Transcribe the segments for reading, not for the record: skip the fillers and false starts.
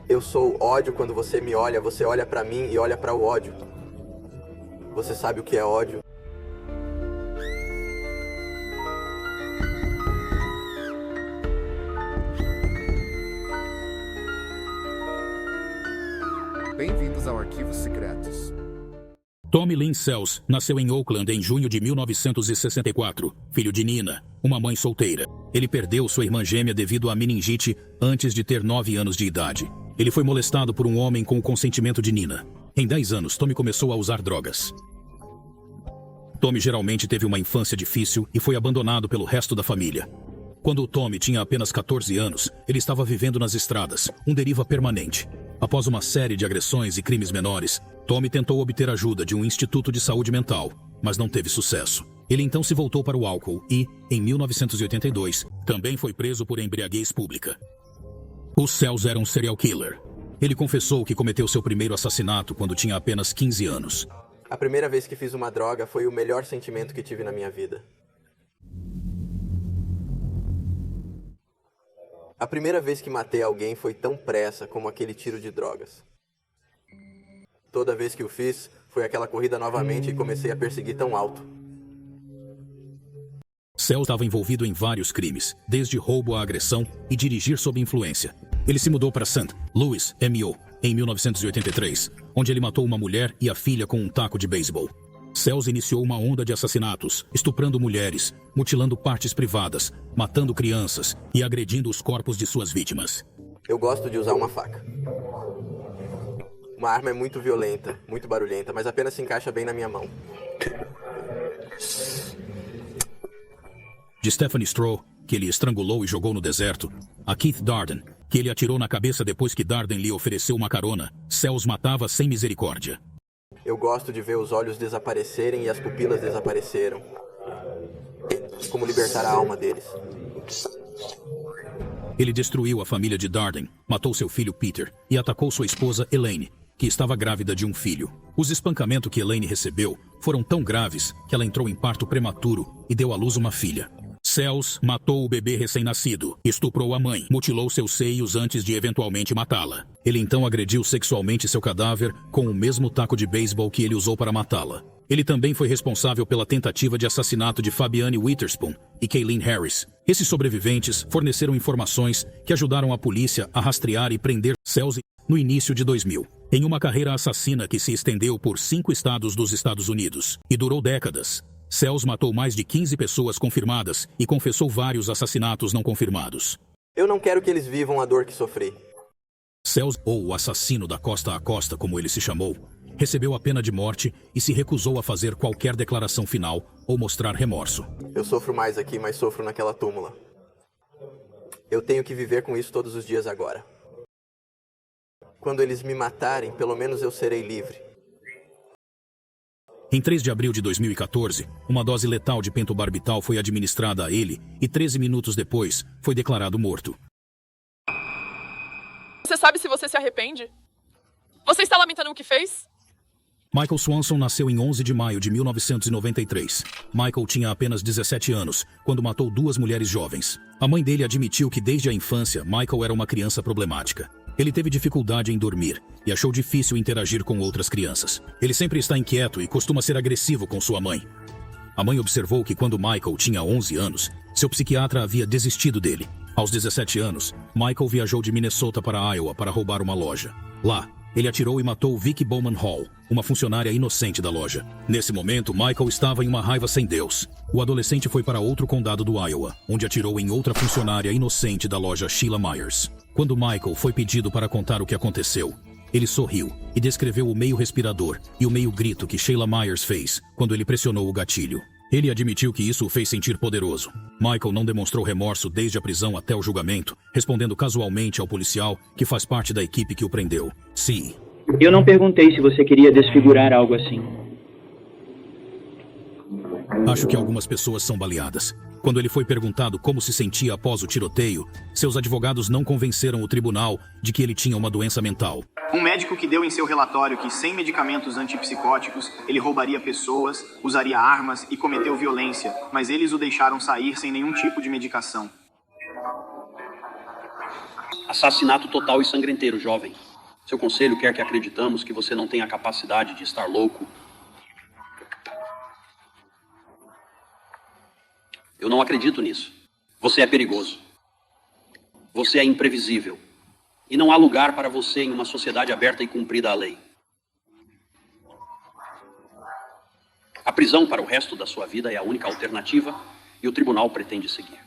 Eu sou ódio quando você me olha, você olha pra mim e olha pra o ódio. Você sabe o que é ódio? Bem-vindos ao Arquivos Secretos. Tommy Lynn Sells nasceu em Oakland em junho de 1964, filho de Nina, uma mãe solteira. Ele perdeu sua irmã gêmea devido à meningite antes de ter 9 anos de idade. Ele foi molestado por um homem com o consentimento de Nina. Em 10 anos, Tommy começou a usar drogas. Tommy geralmente teve uma infância difícil e foi abandonado pelo resto da família. Quando o Tommy tinha apenas 14 anos, ele estava vivendo nas estradas, um deriva permanente. Após uma série de agressões e crimes menores, Tommy tentou obter ajuda de um instituto de saúde mental, mas não teve sucesso. Ele então se voltou para o álcool e, em 1982, também foi preso por embriaguez pública. O Sells era um serial killer. Ele confessou que cometeu seu primeiro assassinato quando tinha apenas 15 anos. A primeira vez que fiz uma droga foi o melhor sentimento que tive na minha vida. A primeira vez que matei alguém foi tão pressa como aquele tiro de drogas. Toda vez que o fiz, foi aquela corrida novamente e comecei a perseguir tão alto. Sells estava envolvido em vários crimes, desde roubo a agressão e dirigir sob influência. Ele se mudou para St. Louis, MO, em 1983, onde ele matou uma mulher e a filha com um taco de beisebol. Sells iniciou uma onda de assassinatos, estuprando mulheres, mutilando partes privadas, matando crianças e agredindo os corpos de suas vítimas. Eu gosto de usar uma faca. Uma arma é muito violenta, muito barulhenta, mas apenas se encaixa bem na minha mão. De Stephanie Stroh, que ele estrangulou e jogou no deserto, a Keith Darden, que ele atirou na cabeça depois que Darden lhe ofereceu uma carona, Sells matava sem misericórdia. Eu gosto de ver os olhos desaparecerem e as pupilas desapareceram. Como libertar a alma deles. Ele destruiu a família de Darden, matou seu filho Peter e atacou sua esposa Elaine, que estava grávida de um filho. Os espancamentos que Elaine recebeu foram tão graves que ela entrou em parto prematuro e deu à luz uma filha. Sells matou o bebê recém-nascido, estuprou a mãe, mutilou seus seios antes de eventualmente matá-la. Ele então agrediu sexualmente seu cadáver com o mesmo taco de beisebol que ele usou para matá-la. Ele também foi responsável pela tentativa de assassinato de Fabiane Witherspoon e Kaylin Harris. Esses sobreviventes forneceram informações que ajudaram a polícia a rastrear e prender Sells no início de 2000, em uma carreira assassina que se estendeu por 5 estados dos Estados Unidos e durou décadas. Sells matou mais de 15 pessoas confirmadas e confessou vários assassinatos não confirmados. Eu não quero que eles vivam a dor que sofri. Sells, ou o assassino da costa a costa, como ele se chamou, recebeu a pena de morte e se recusou a fazer qualquer declaração final ou mostrar remorso. Eu sofro mais aqui, mas sofro naquela túmula. Eu tenho que viver com isso todos os dias agora. Quando eles me matarem, pelo menos eu serei livre. Em 3 de abril de 2014, uma dose letal de pentobarbital foi administrada a ele e 13 minutos depois foi declarado morto. Você sabe se você se arrepende? Você está lamentando o que fez? Michael Swanson nasceu em 11 de maio de 1993. Michael tinha apenas 17 anos, quando matou 2 mulheres jovens. A mãe dele admitiu que desde a infância, Michael era uma criança problemática. Ele teve dificuldade em dormir e achou difícil interagir com outras crianças. Ele sempre está inquieto e costuma ser agressivo com sua mãe. A mãe observou que quando Michael tinha 11 anos, seu psiquiatra havia desistido dele. Aos 17 anos, Michael viajou de Minnesota para Iowa para roubar uma loja. Lá, ele atirou e matou Vicky Bowman Hall, uma funcionária inocente da loja. Nesse momento, Michael estava em uma raiva sem Deus. O adolescente foi para outro condado do Iowa, onde atirou em outra funcionária inocente da loja Sheila Myers. Quando Michael foi pedido para contar o que aconteceu, ele sorriu e descreveu o meio respirador e o meio grito que Sheila Myers fez quando ele pressionou o gatilho. Ele admitiu que isso o fez sentir poderoso. Michael não demonstrou remorso desde a prisão até o julgamento, respondendo casualmente ao policial que faz parte da equipe que o prendeu. Sim. Eu não perguntei se você queria desfigurar algo assim. Acho que algumas pessoas são baleadas. Quando ele foi perguntado como se sentia após o tiroteio, seus advogados não convenceram o tribunal de que ele tinha uma doença mental. Um médico que deu em seu relatório que sem medicamentos antipsicóticos, ele roubaria pessoas, usaria armas e cometeu violência, mas eles o deixaram sair sem nenhum tipo de medicação. Assassinato total e sangrenteiro, jovem. Seu conselho quer que acreditamos que você não tem a capacidade de estar louco. Eu não acredito nisso. Você é perigoso. Você é imprevisível. E não há lugar para você em uma sociedade aberta e cumprida a lei. A prisão para o resto da sua vida é a única alternativa e o tribunal pretende seguir.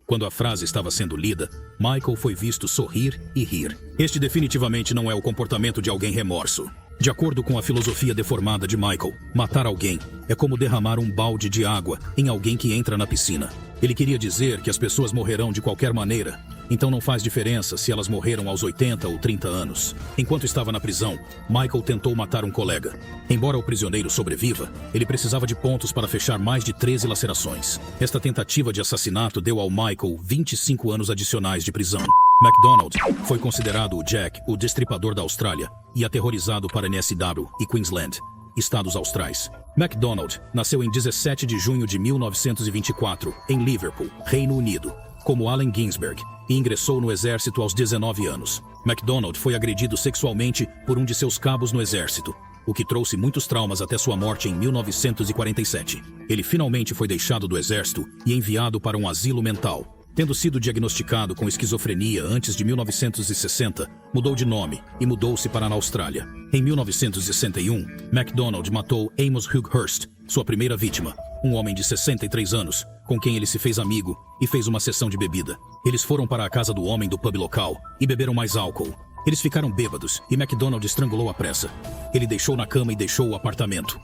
Quando a frase estava sendo lida, Michael foi visto sorrir e rir. Este definitivamente não é o comportamento de alguém remorso. De acordo com a filosofia deformada de Michael, matar alguém é como derramar um balde de água em alguém que entra na piscina. Ele queria dizer que as pessoas morrerão de qualquer maneira, então não faz diferença se elas morreram aos 80 ou 30 anos. Enquanto estava na prisão, Michael tentou matar um colega. Embora o prisioneiro sobreviva, ele precisava de pontos para fechar mais de 13 lacerações. Esta tentativa de assassinato deu ao Michael 25 anos adicionais de prisão. MacDonald foi considerado o Jack, o destripador da Austrália, e aterrorizado para NSW e Queensland, estados austrais. MacDonald nasceu em 17 de junho de 1924, em Liverpool, Reino Unido, como Allen Ginsberg, e ingressou no exército aos 19 anos. MacDonald foi agredido sexualmente por um de seus cabos no exército, o que trouxe muitos traumas até sua morte em 1947. Ele finalmente foi deixado do exército e enviado para um asilo mental. Tendo sido diagnosticado com esquizofrenia antes de 1960, mudou de nome e mudou-se para a Austrália. Em 1961, MacDonald matou Amos Hugh Hurst, sua primeira vítima, um homem de 63 anos, com quem ele se fez amigo e fez uma sessão de bebida. Eles foram para a casa do homem do pub local e beberam mais álcool. Eles ficaram bêbados e MacDonald estrangulou à pressa. Ele deixou na cama e deixou o apartamento.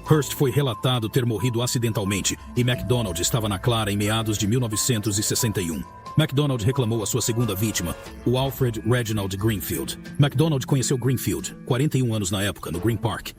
Hurst foi relatado ter morrido acidentalmente e MacDonald estava na clara em meados de 1961. MacDonald reclamou a sua segunda vítima, o Alfred Reginald Greenfield. MacDonald conheceu Greenfield, 41 anos na época, no Green Park.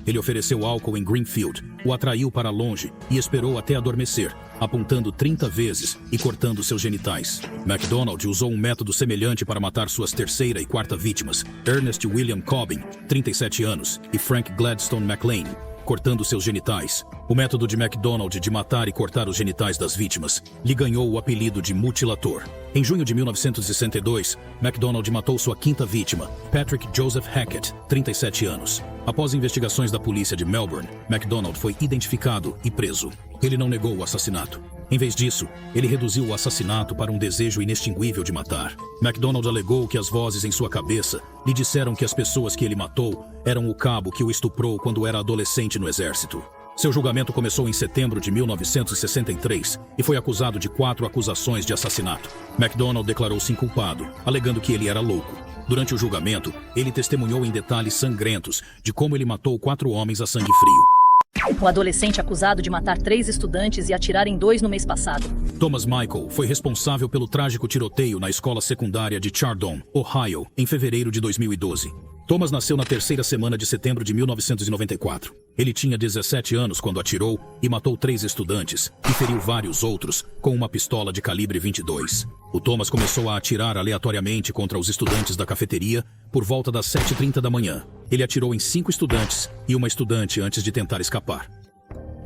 Ele ofereceu álcool em Greenfield, o atraiu para longe e esperou até adormecer, apontando 30 vezes e cortando seus genitais. MacDonald usou um método semelhante para matar suas terceira e quarta vítimas, Ernest William Cobbin, 37 anos, e Frank Gladstone McLean, cortando seus genitais. O método de MacDonald de matar e cortar os genitais das vítimas lhe ganhou o apelido de mutilador. Em junho de 1962, MacDonald matou sua quinta vítima, Patrick Joseph Hackett, 37 anos. Após investigações da polícia de Melbourne, MacDonald foi identificado e preso. Ele não negou o assassinato. Em vez disso, ele reduziu o assassinato para um desejo inextinguível de matar. MacDonald alegou que as vozes em sua cabeça lhe disseram que as pessoas que ele matou eram o cabo que o estuprou quando era adolescente no exército. Seu julgamento começou em setembro de 1963 e foi acusado de 4 acusações de assassinato. MacDonald declarou-se inculpado, alegando que ele era louco. Durante o julgamento, ele testemunhou em detalhes sangrentos de como ele matou 4 homens a sangue frio. O adolescente acusado de matar 3 estudantes e atirar em 2 no mês passado. Thomas Michael foi responsável pelo trágico tiroteio na escola secundária de Chardon, Ohio, em fevereiro de 2012. Thomas nasceu na terceira semana de setembro de 1994. Ele tinha 17 anos quando atirou e matou 3 estudantes e feriu vários outros com uma pistola de calibre 22. O Thomas começou a atirar aleatoriamente contra os estudantes da cafeteria por volta das 7h30 da manhã. Ele atirou em 5 estudantes e uma estudante antes de tentar escapar.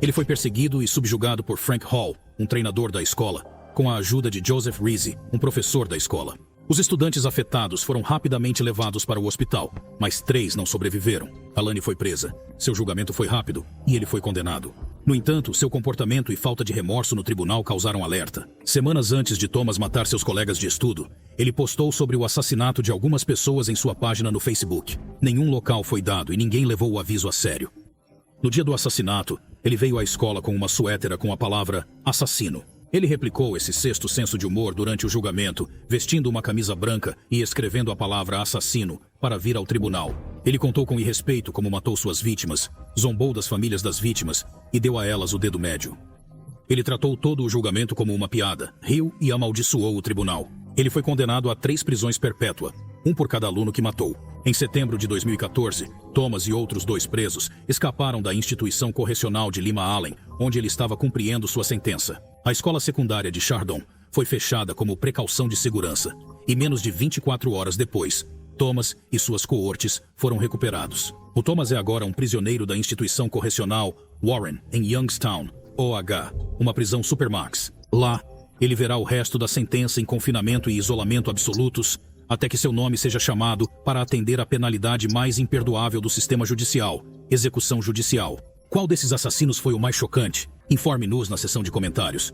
Ele foi perseguido e subjugado por Frank Hall, um treinador da escola, com a ajuda de Joseph Rizzi, um professor da escola. Os estudantes afetados foram rapidamente levados para o hospital, mas 3 não sobreviveram. Alani foi presa. Seu julgamento foi rápido e ele foi condenado. No entanto, seu comportamento e falta de remorso no tribunal causaram alerta. Semanas antes de Thomas matar seus colegas de estudo, ele postou sobre o assassinato de algumas pessoas em sua página no Facebook. Nenhum local foi dado e ninguém levou o aviso a sério. No dia do assassinato, ele veio à escola com uma suétera com a palavra assassino. Ele replicou esse sexto senso de humor durante o julgamento, vestindo uma camisa branca e escrevendo a palavra assassino para vir ao tribunal. Ele contou com irrespeito como matou suas vítimas, zombou das famílias das vítimas e deu a elas o dedo médio. Ele tratou todo o julgamento como uma piada, riu e amaldiçoou o tribunal. Ele foi condenado a 3 prisões perpétua, um por cada aluno que matou. Em setembro de 2014, Thomas e outros 2 presos escaparam da instituição correcional de Lima Allen, onde ele estava cumprindo sua sentença. A escola secundária de Chardon foi fechada como precaução de segurança, e menos de 24 horas depois, Thomas e suas coortes foram recuperados. O Thomas é agora um prisioneiro da instituição correcional Warren, em Youngstown, OH, uma prisão supermax. Lá, ele verá o resto da sentença em confinamento e isolamento absolutos, até que seu nome seja chamado para atender à penalidade mais imperdoável do sistema judicial, execução judicial. Qual desses assassinos foi o mais chocante? Informe-nos na seção de comentários.